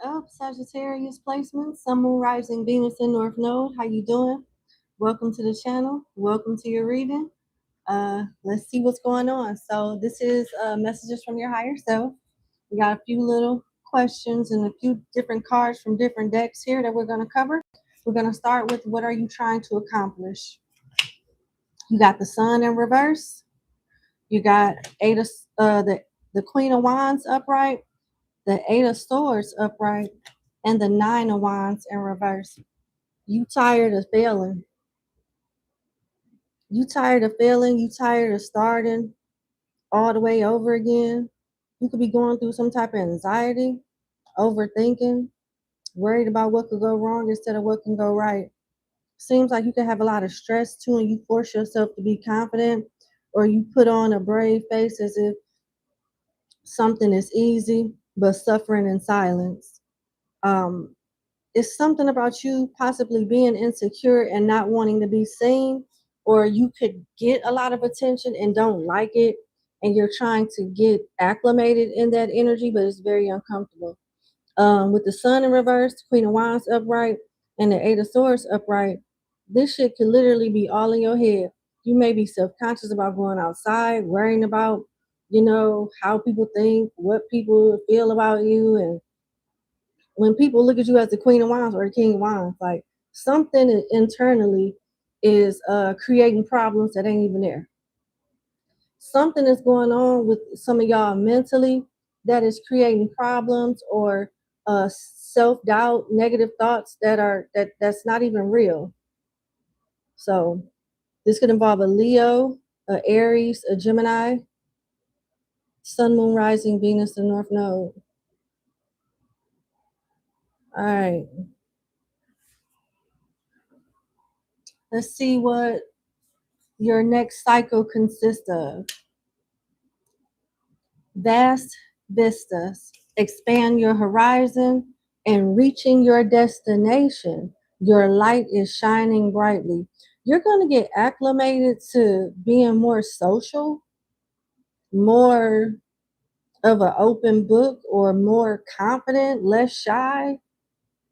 up, Sagittarius placement, Sun, Moon, Rising, Venus, and North Node. How you doing? Welcome to the channel. Welcome to your reading. Let's see what's going on. So this is messages from your higher self. We got a few little questions and a few different cards from different decks here that we're going to cover. We're going to start with what are you trying to accomplish? You got the Sun in reverse. You got the Queen of Wands upright, the Eight of Swords upright, and the Nine of Wands in reverse. You tired of failing. You tired of failing. You tired of starting all the way over again. You could be going through some type of anxiety, overthinking, worried about what could go wrong instead of what can go right. Seems like you could have a lot of stress too, and you force yourself to be confident, or you put on a brave face as if something is easy, but suffering in silence. It's something about you possibly being insecure and not wanting to be seen, or you could get a lot of attention and don't like it, and you're trying to get acclimated in that energy, but it's very uncomfortable. With the Sun in reverse, Queen of Wands upright, and the Eight of Swords upright, this shit could literally be all in your head. You may be self-conscious about going outside, worrying about, how people think, what people feel about you, and when people look at you as the Queen of Wands or the King of Wands, like something internally is creating problems that ain't even there. Something is going on with some of y'all mentally that is creating problems or self-doubt, negative thoughts that's not even real. So this could involve a Leo, a Aries, a Gemini, Sun, Moon, Rising, Venus, and North Node. All right. Let's see what your next cycle consists of. Vast vistas, expand your horizon, and reaching your destination. Your light is shining brightly. You're going to get acclimated to being more social, more of an open book, or more confident, less shy.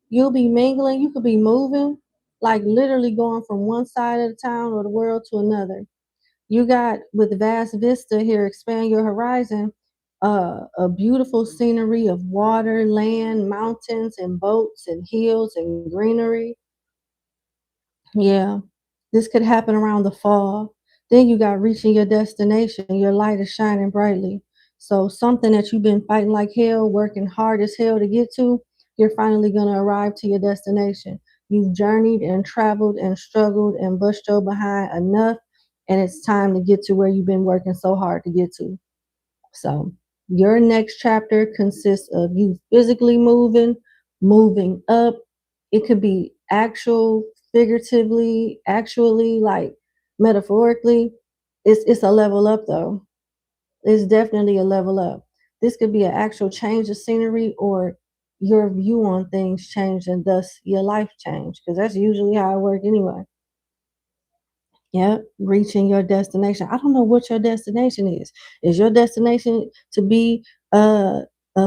You'll be mingling. You could be moving, like literally going from one side of the town or the world to another. You got, with vast vista here, expand your horizon, a beautiful scenery of water, land, mountains, and boats, and hills, and greenery. Yeah, this could happen around the fall. Then you got reaching your destination. Your light is shining brightly. So something that you've been fighting like hell, working hard as hell to get to, you're finally going to arrive to your destination. You've journeyed and traveled and struggled and bushed your behind enough, and it's time to get to where you've been working so hard to get to. So your next chapter consists of you physically moving up. It could be actual, figuratively, actually, like metaphorically. It's a level up though. It's definitely a level up. This could be an actual change of scenery, or your view on things change and thus your life change, because that's usually how it works anyway. Yeah, reaching your destination. I don't know what your destination is. Is your destination to be a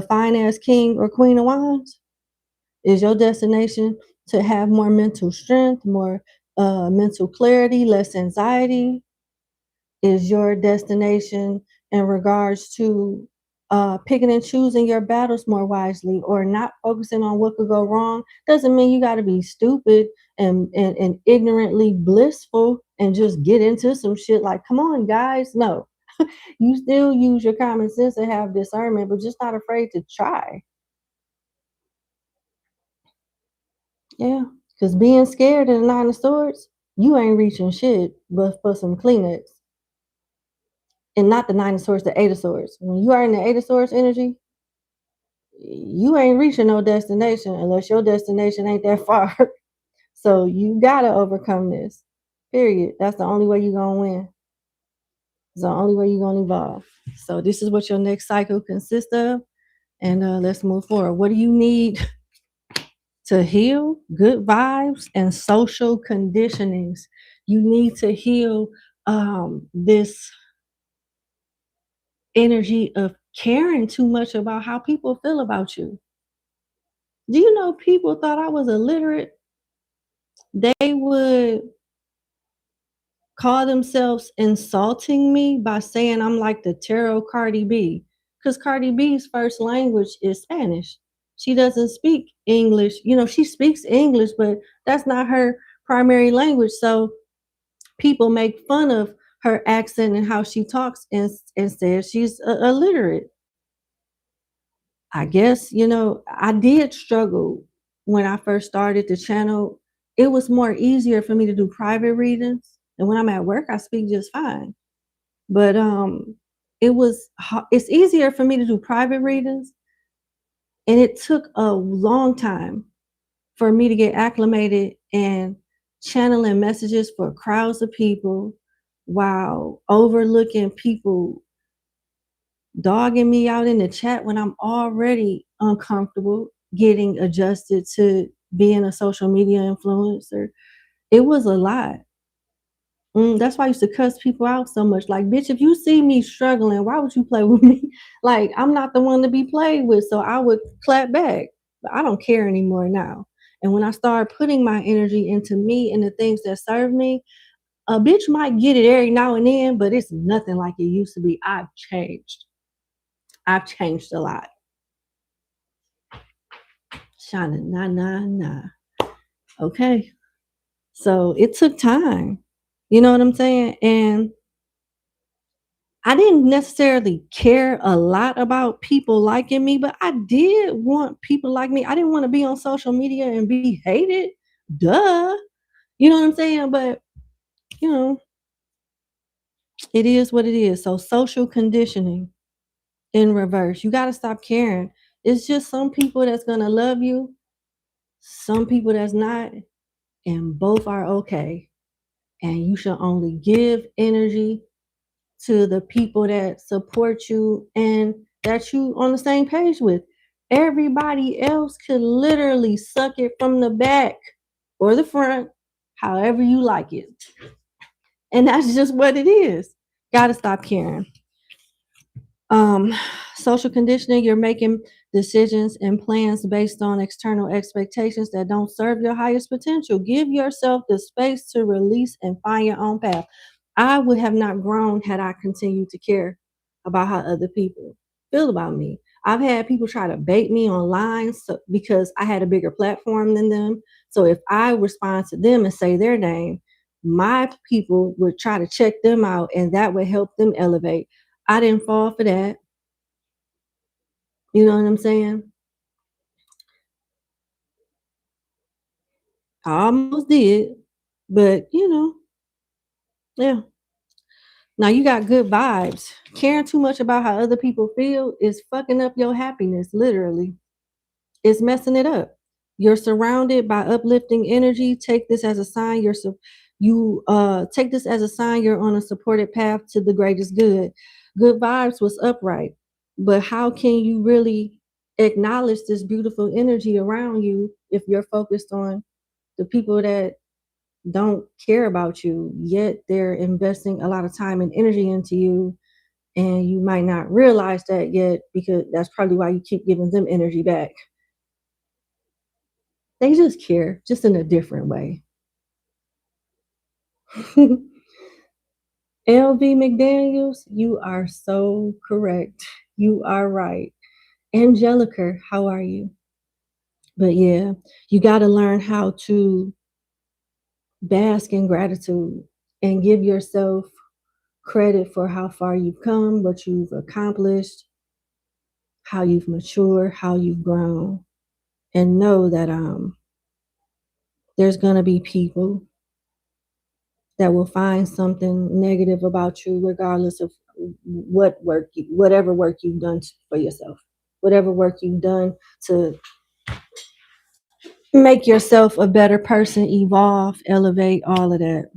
fine ass king or queen of wands? Is your destination to have more mental strength, more mental clarity, less anxiety? Is your destination in regards to picking and choosing your battles more wisely, or not focusing on what could go wrong? Doesn't mean you got to be stupid and ignorantly blissful and just get into some shit like, come on, guys. No, you still use your common sense and have discernment, but just not afraid to try. Yeah, because being scared in the Nine of Swords, you ain't reaching shit but for some Kleenex. And not the Nine of Swords, the Eight of Swords. When you are in the Eight of Swords energy, you ain't reaching no destination unless your destination ain't that far. So you gotta overcome this. Period. That's the only way you're gonna win. It's the only way you're gonna evolve. So this is what your next cycle consists of. And let's move forward. What do you need to heal? Good vibes and social conditionings. You need to heal this energy of caring too much about how people feel about you. Do you know people thought I was illiterate? They would call themselves insulting me by saying I'm like the tarot Cardi B. Because Cardi B's first language is Spanish. She doesn't speak English. You know, she speaks English, but that's not her primary language. So people make fun of her accent and how she talks and says she's illiterate. I guess, you know, I did struggle when I first started the channel. It was more easier for me to do private readings. And when I'm at work, I speak just fine. But it's easier for me to do private readings. And it took a long time for me to get acclimated and channeling messages for crowds of people while overlooking people dogging me out in the chat when I'm already uncomfortable getting adjusted to being a social media influencer. It was a lot. That's why I used to cuss people out so much. Like, bitch, if you see me struggling, why would you play with me? Like, I'm not the one to be played with. So I would clap back. But I don't care anymore now. And when I started putting my energy into me and the things that serve me, a bitch might get it every now and then, but it's nothing like it used to be. I've changed. I've changed a lot. Shana, nah, nah, nah. Okay. So it took time. You know what I'm saying? And I didn't necessarily care a lot about people liking me, but I did want people like me. I didn't want to be on social media and be hated. Duh. You know what I'm saying? But, you know, it is what it is. So social conditioning in reverse. You got to stop caring. It's just some people that's going to love you, some people that's not, and both are okay. And you should only give energy to the people that support you and that you on the same page with. Everybody else could literally suck it from the back or the front, however you like it. And that's just what it is. Gotta stop caring. Social conditioning, you're making decisions and plans based on external expectations that don't serve your highest potential. Give yourself the space to release and find your own path. I would have not grown had I continued to care about how other people feel about me. I've had people try to bait me online because I had a bigger platform than them. So if I respond to them and say their name, my people would try to check them out and that would help them elevate. I didn't fall for that. You know what I'm saying? I almost did, but you know, yeah. Now you got good vibes. Caring too much about how other people feel is fucking up your happiness, literally. It's messing it up. You're surrounded by uplifting energy. Take this as a sign take this as a sign you're on a supported path to the greatest good. Good vibes was upright. But how can you really acknowledge this beautiful energy around you if you're focused on the people that don't care about you, yet they're investing a lot of time and energy into you, and you might not realize that yet because that's probably why you keep giving them energy back. They just care, just in a different way. LV McDaniels, you are so correct. You are right. Angelica, how are you? But yeah, you got to learn how to bask in gratitude and give yourself credit for how far you've come, what you've accomplished, how you've matured, how you've grown, and know that there's gonna be people that will find something negative about you, regardless of whatever work you've done for yourself, whatever work you've done to make yourself a better person, evolve, elevate, all of that.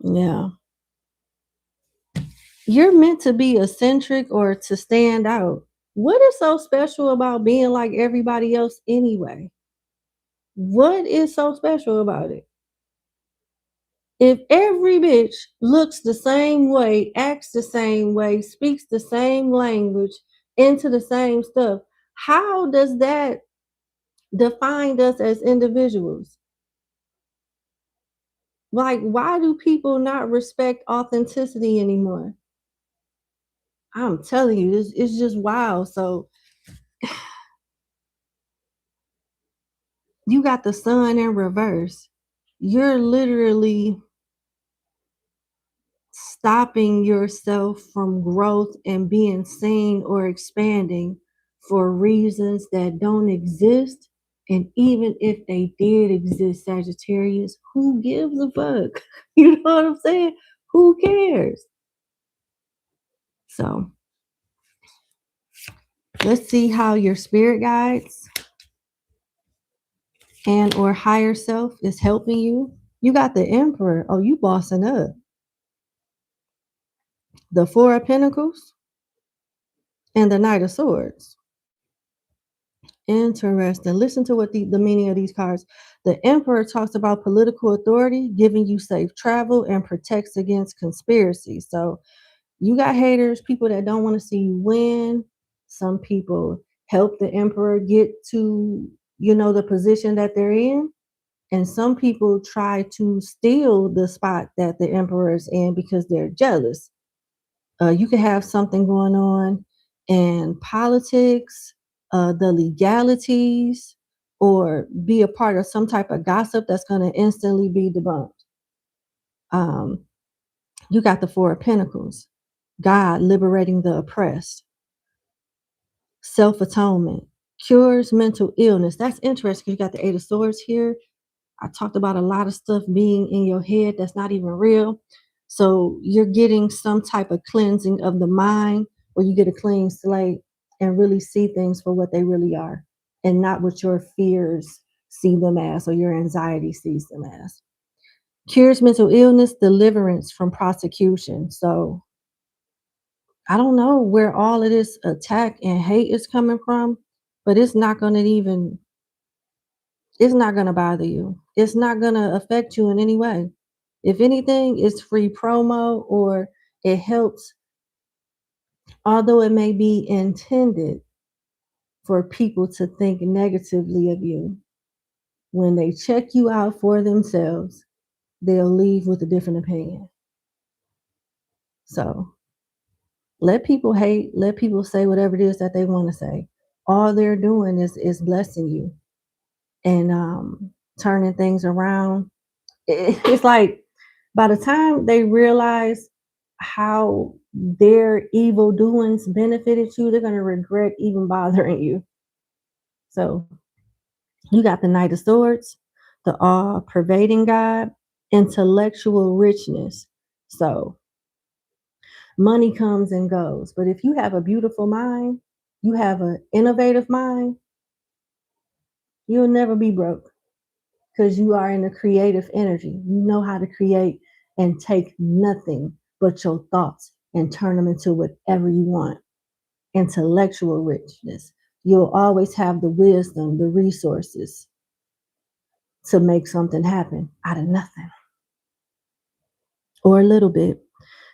Yeah. You're meant to be eccentric or to stand out. What is so special about being like everybody else anyway? What is so special about it? If every bitch looks the same way, acts the same way, speaks the same language, into the same stuff, How does that define us as individuals? Like, why do people not respect authenticity anymore? I'm telling you, it's just wild. So you got the sun in reverse. You're literally stopping yourself from growth and being seen or expanding for reasons that don't exist. And even if they did exist, Sagittarius, who gives a fuck? You know what I'm saying? Who cares? So let's see how your spirit guides and or higher self is helping you. You got the Emperor. Oh, you bossing up. The Four of Pentacles and the Knight of Swords. Interesting. Listen to what the meaning of these cards. The Emperor talks about political authority, giving you safe travel, and protects against conspiracy. So you got haters, people that don't want to see you win. Some people help the Emperor get to, the position that they're in. And some people try to steal the spot that the Emperor is in because they're jealous. You could have something going on in politics, the legalities, or be a part of some type of gossip that's going to instantly be debunked. You got the Four of Pentacles, God liberating the oppressed, self-atonement, cures mental illness. That's interesting. You got the Eight of Swords here. I talked about a lot of stuff being in your head that's not even real. So you're getting some type of cleansing of the mind where you get a clean slate and really see things for what they really are and not what your fears see them as or your anxiety sees them as. Cures mental illness, deliverance from prosecution. So I don't know where all of this attack and hate is coming from, but it's not going to bother you. It's not going to affect you in any way. If anything, it's free promo or it helps, although it may be intended for people to think negatively of you. When they check you out for themselves, they'll leave with a different opinion. So let people hate, let people say whatever it is that they want to say. All they're doing is blessing you and turning things around. It's like by the time they realize how their evil doings benefited you, they're going to regret even bothering you. So you got the Knight of Swords, the all-pervading God, intellectual richness. So money comes and goes. But if you have a beautiful mind, you have an innovative mind, you'll never be broke because you are in a creative energy. You know how to create and take nothing but your thoughts and turn them into whatever you want. Intellectual richness. You'll always have the wisdom, the resources to make something happen out of nothing or a little bit.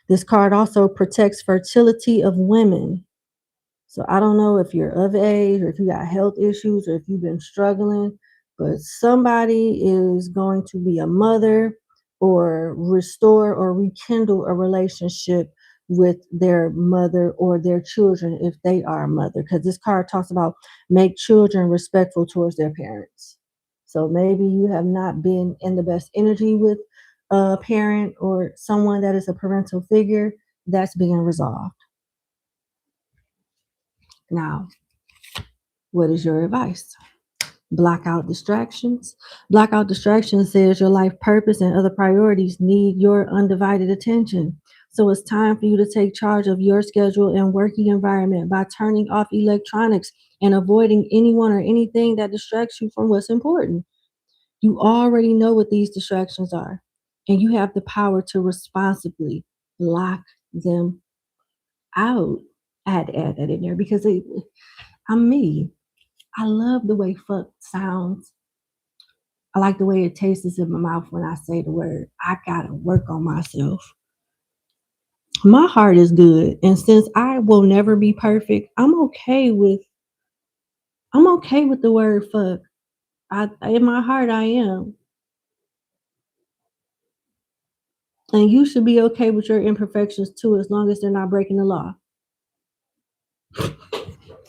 This card also protects fertility of women. So I don't know if you're of age or if you got health issues or if you've been struggling, but somebody is going to be a mother or restore or rekindle a relationship with their mother or their children if they are a mother, because this card talks about make children respectful towards their parents. So maybe you have not been in the best energy with a parent or someone that is a parental figure. That's being resolved. Now, what is your advice? Block out distractions. Block out distractions says your life purpose and other priorities need your undivided attention. So it's time for you to take charge of your schedule and working environment by turning off electronics and avoiding anyone or anything that distracts you from what's important. You already know what these distractions are, and you have the power to responsibly block them out. I had to add that in there because I'm me. I love the way fuck sounds. I like the way it tastes in my mouth when I say the word. I gotta work on myself. My heart is good. And since I will never be perfect, I'm okay with I'm okay with the word fuck. In my heart, I am. And you should be okay with your imperfections too, as long as they're not breaking the law.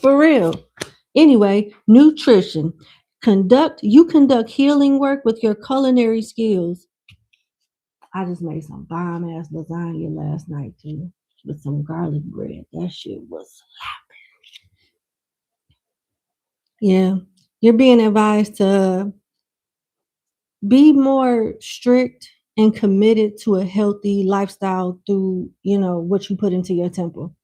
For real. Anyway, nutrition. You conduct healing work with your culinary skills. I just made some bomb ass lasagna last night too, with some garlic bread. That shit was, yeah. You're being advised to be more strict and committed to a healthy lifestyle through, what you put into your temple.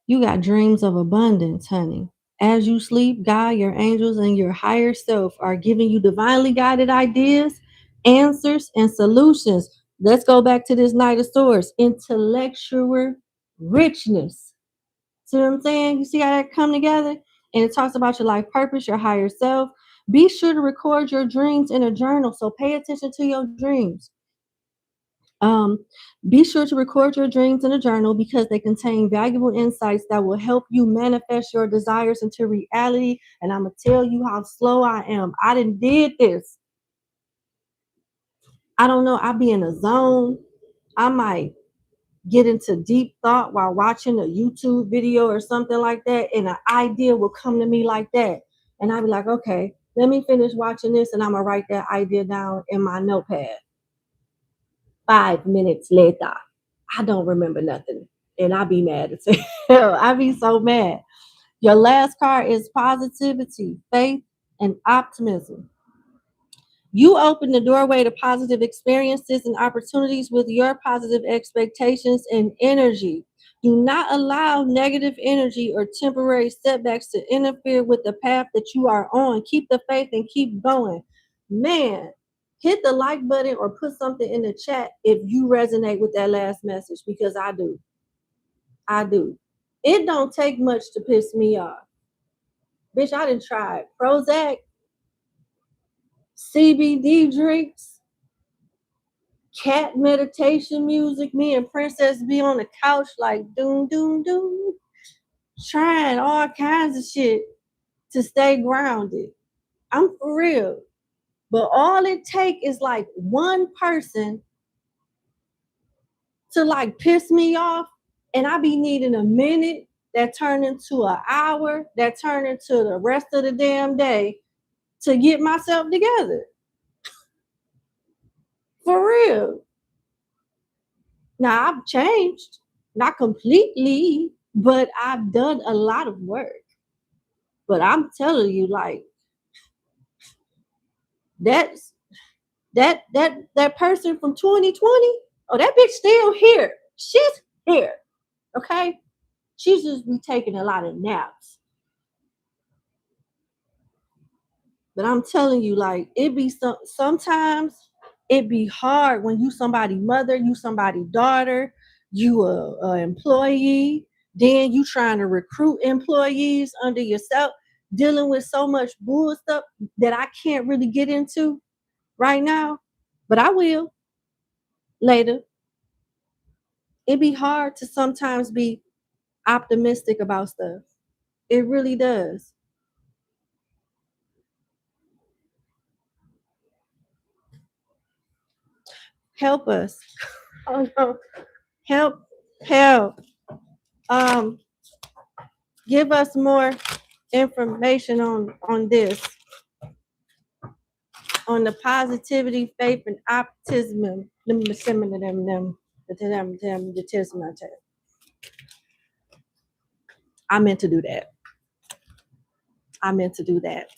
You got dreams of abundance, honey. As you sleep, God, your angels, and your higher self are giving you divinely guided ideas, answers, and solutions. Let's go back to this Knight of Swords. Intellectual richness. See what I'm saying? You see how that come together? And it talks about your life purpose, your higher self. Be sure to record your dreams in a journal. So pay attention to your dreams. Um, be sure to record your dreams in a journal because they contain valuable insights that will help you manifest your desires into reality. And I'm gonna tell you how slow I am. I did this. I don't know. I be in a zone. I might get into deep thought while watching a YouTube video or something like that, and an idea will come to me like that. And I'll be like, okay, let me finish watching this, and I'm gonna write that idea down in my notepad. 5 minutes later, I don't remember nothing. And I be mad as hell. I be so mad. Your last card is positivity, faith, and optimism. You open the doorway to positive experiences and opportunities with your positive expectations and energy. Do not allow negative energy or temporary setbacks to interfere with the path that you are on. Keep the faith and keep going. Man, hit the like button or put something in the chat if you resonate with that last message, because I do. I do. It don't take much to piss me off. Bitch, I done tried Prozac, CBD drinks, cat meditation music. Me and Princess be on the couch like doom, doom, doom, trying all kinds of shit to stay grounded. I'm for real. But all it take is like one person to like piss me off, and I be needing a minute that turn into an hour, that turn into the rest of the damn day to get myself together. For real. Now I've changed, not completely, but I've done a lot of work. But I'm telling you, like, that's that person from 2020. Oh, that bitch still here. She's here. Okay. She's just be taking a lot of naps. But I'm telling you, like, sometimes it be hard when you somebody mother, you somebody daughter, you a employee, then you trying to recruit employees under yourself, dealing with so much bull stuff that I can't really get into right now, but I will later. It be hard to sometimes be optimistic about stuff. It really does. Help us. Oh no. Help. Um, give us more information on this, on the positivity, faith, and optimism. I meant to do that.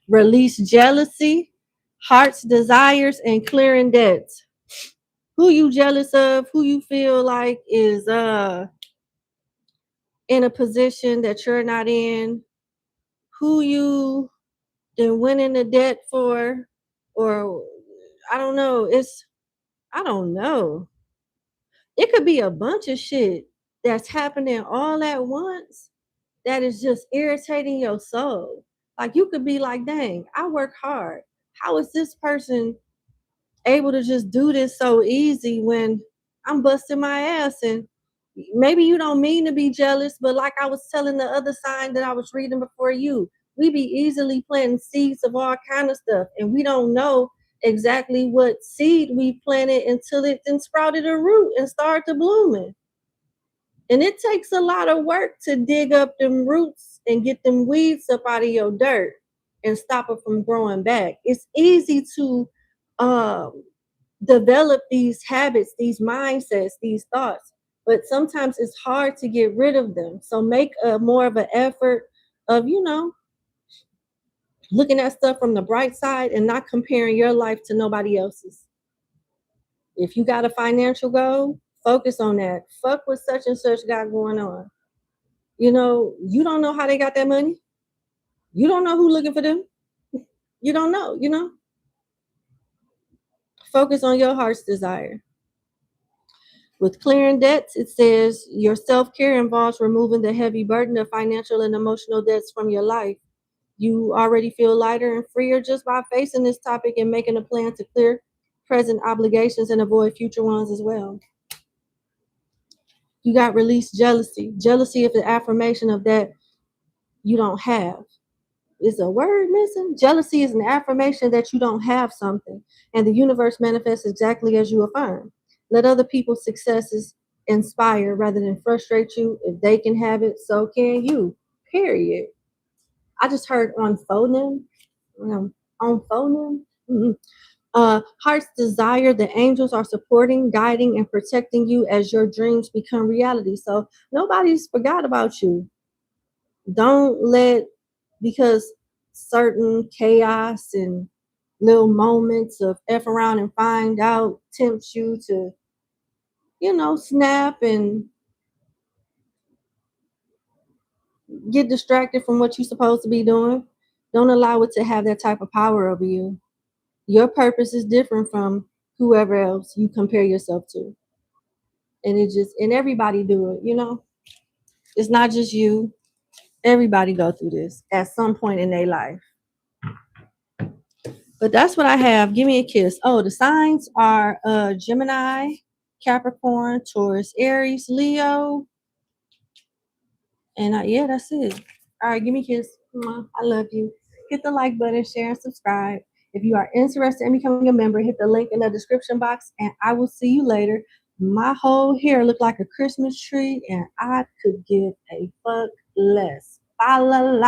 Release jealousy, heart's desires, and clearing debts. Who you jealous of? Who you feel like is in a position that you're not in? Who you then went into debt for? Or I don't know. I don't know. It could be a bunch of shit that's happening all at once that is just irritating your soul. Like, you could be like, dang, I work hard. How is this person able to just do this so easy when I'm busting my ass and Maybe you don't mean to be jealous, but like I was telling the other sign that I was reading before you, we be easily planting seeds of all kind of stuff, and we don't know exactly what seed we planted until it then sprouted a root and started to blooming. And it takes a lot of work to dig up them roots and get them weeds up out of your dirt and stop it from growing back. It's easy to um, develop these habits, these mindsets, these thoughts, but sometimes it's hard to get rid of them. So make a more of an effort of, looking at stuff from the bright side and not comparing your life to nobody else's. If you got a financial goal, focus on that. Fuck what such and such got going on. You don't know how they got that money. You don't know who looking for them. You don't know. Focus on your heart's desire. With clearing debts, it says your self-care involves removing the heavy burden of financial and emotional debts from your life. You already feel lighter and freer just by facing this topic and making a plan to clear present obligations and avoid future ones as well. You got released jealousy. Jealousy is the affirmation of that you don't have. Is a word missing? Jealousy is an affirmation that you don't have something, and the universe manifests exactly as you affirm. Let other people's successes inspire rather than frustrate you. If they can have it, so can you. Period. I just heard on phonem. On phonem. Heart's desire, the angels are supporting, guiding, and protecting you as your dreams become reality. So nobody's forgot about you. Don't let, because certain chaos and little moments of F around and find out tempts you to, snap and get distracted from what you're supposed to be doing. Don't allow it to have that type of power over you. Your purpose is different from whoever else you compare yourself to. And everybody do it. It's not just you. Everybody go through this at some point in their life. But that's what I have. Give me a kiss. Oh, the signs are Gemini, Capricorn, Taurus, Aries, Leo. And yeah, that's it. All right, give me a kiss. I love you. Hit the like button, share, and subscribe. If you are interested in becoming a member, hit the link in the description box, and I will see you later. My whole hair looked like a Christmas tree, and I could give a fuck less. Fa la la.